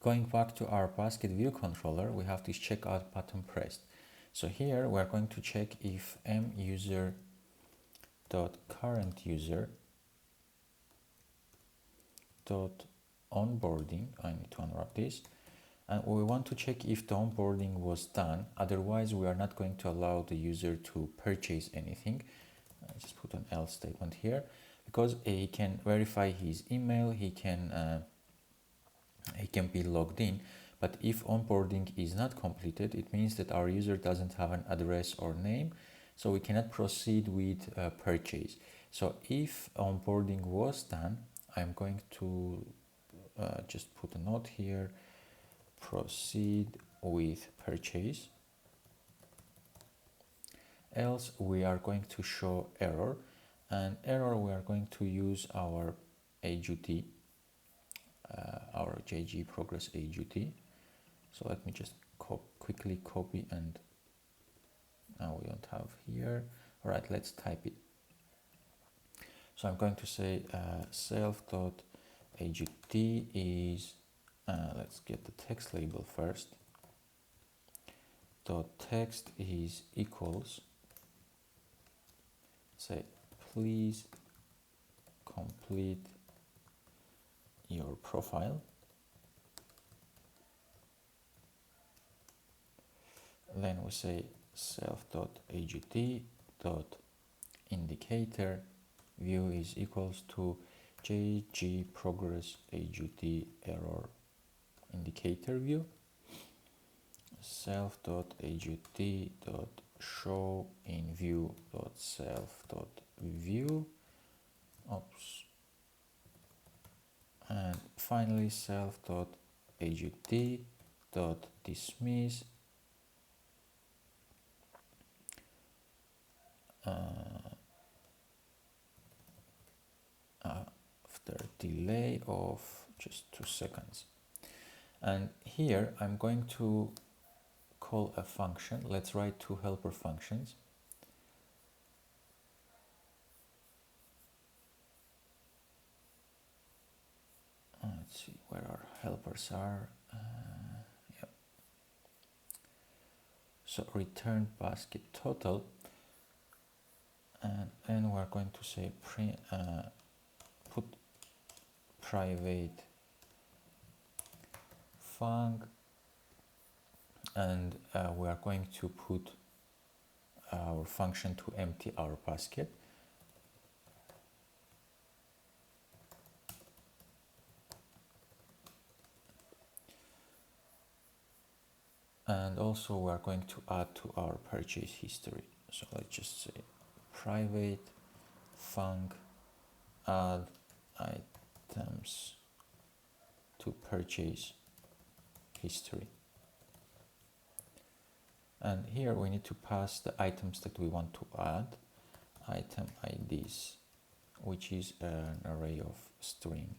Going back to our basket view controller, we have this checkout button pressed. So here we are going to check if muser.currentUser.onboarding, I need to unwrap this, and we want to check if the onboarding was done. Otherwise, we are not going to allow the user to purchase anything. I just put an else statement here, because he can verify his email, he can be logged in, but if onboarding is not completed, it means that our user doesn't have an address or name, so we cannot proceed with purchase. So if onboarding was done, I'm going to just put a note here, proceed with purchase, else we are going to show error, and error we are going to use our AGT, our JG progress AGT. So let me just quickly copy, and now we don't have here. All right, let's type it. So I'm going to say self.agt is, let's get the text label first. Dot text is equals, say, please complete your profile. Then we say self.agt.indicator view is equals to JG progress AGT error indicator view. Self.agt.show in view.self.view. Oops. And finally self.agt.dismiss after delay of just 2 seconds. And here I'm going to call a function. Let's write 2 helper functions. Let's see where our helpers are. Yep. So return basket total, and then we're going to say put private func, and we are going to put our function to empty our basket. And also we are going to add to our purchase history. So let's just say private func add items to purchase history. And here we need to pass the items that we want to add, item IDs, which is an array of string.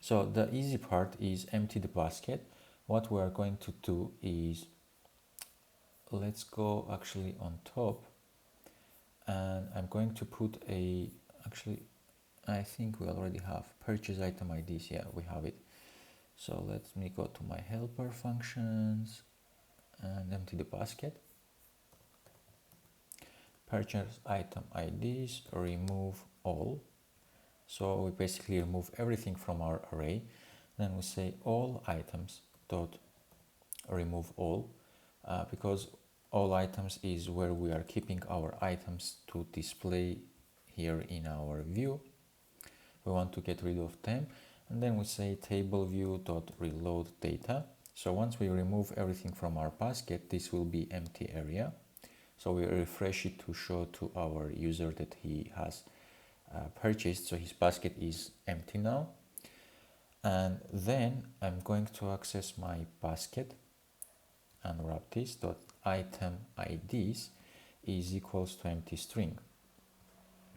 So the easy part is empty the basket. What we are going to do is, let's go actually on top, and I'm going to put actually I think we already have purchase item IDs. Yeah, we have it. So let me go to my helper functions and empty the basket. Purchase item IDs, remove all. So we basically remove everything from our array. Then we say all items dot remove all, because all items is where we are keeping our items to display here in our view. We want to get rid of them. And then we say table view dot reload data. So once we remove everything from our basket, this will be empty area. So we refresh it to show to our user that he has purchased. So his basket is empty now. And then I'm going to access my basket and wrap this dot item IDs is equals to empty string.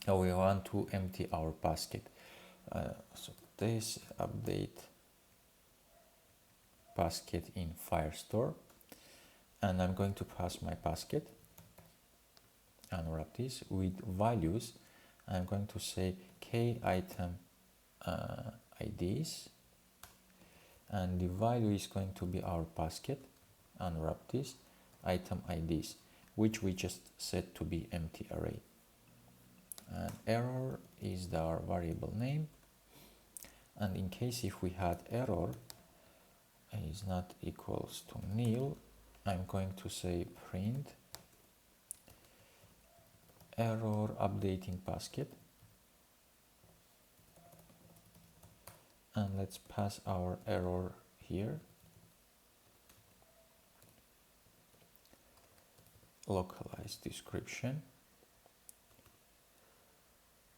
Now we want to empty our basket. So this update basket in Firestore, and I'm going to pass my basket and wrap this with values. I'm going to say k item IDs, and the value is going to be our basket. Unwrap this, item IDs, which we just set to be empty array. And error is our variable name. And in case if we had error is not equals to nil, I'm going to say print error updating basket, and let's pass our error here, localized description,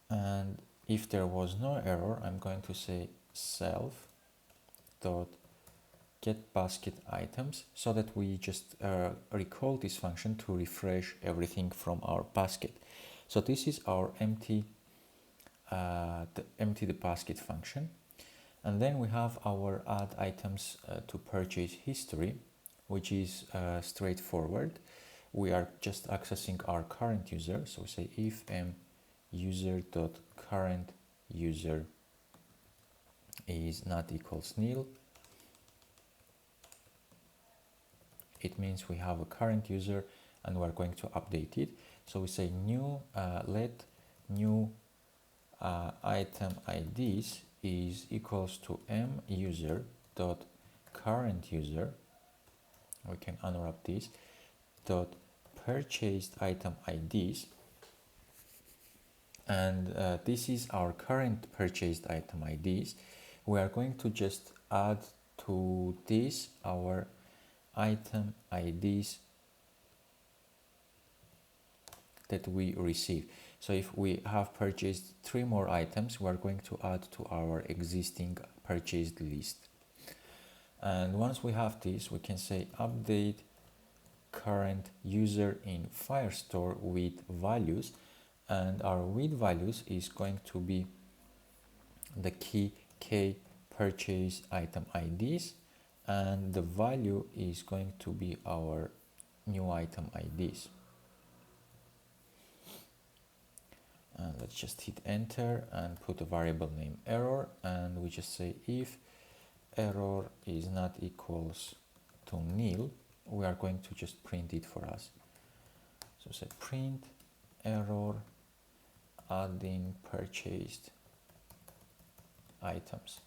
and if there was no error, I'm going to say self dot get basket items, so that we just recall this function to refresh everything from our basket. So this is our empty the basket function. And then we have our add items to purchase history, which is straightforward. We are just accessing our current user. So we say if user.current user is not equals nil, it means we have a current user and we're going to update it. So we say new let new item IDs is equals to user dot current user. We can unwrap this dot purchased item IDs, and this is our current purchased item IDs. We are going to just add to this our item IDs that we receive. So if we have purchased 3 more items, we are going to add to our existing purchased list. And once we have this, we can say update current user in Firestore with values, and our with values is going to be the key K purchase item IDs, and the value is going to be our new item IDs. And let's just hit enter and put a variable name error, and we just say if error is not equals to nil, we are going to just print it for us. So say print error adding purchased items,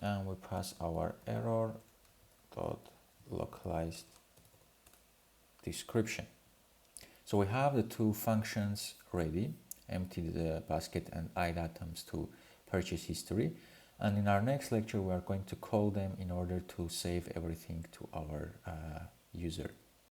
and we pass our error dot localized description. So we have the 2 functions ready, empty the basket and add items to purchase history. And in our next lecture, we are going to call them in order to save everything to our user.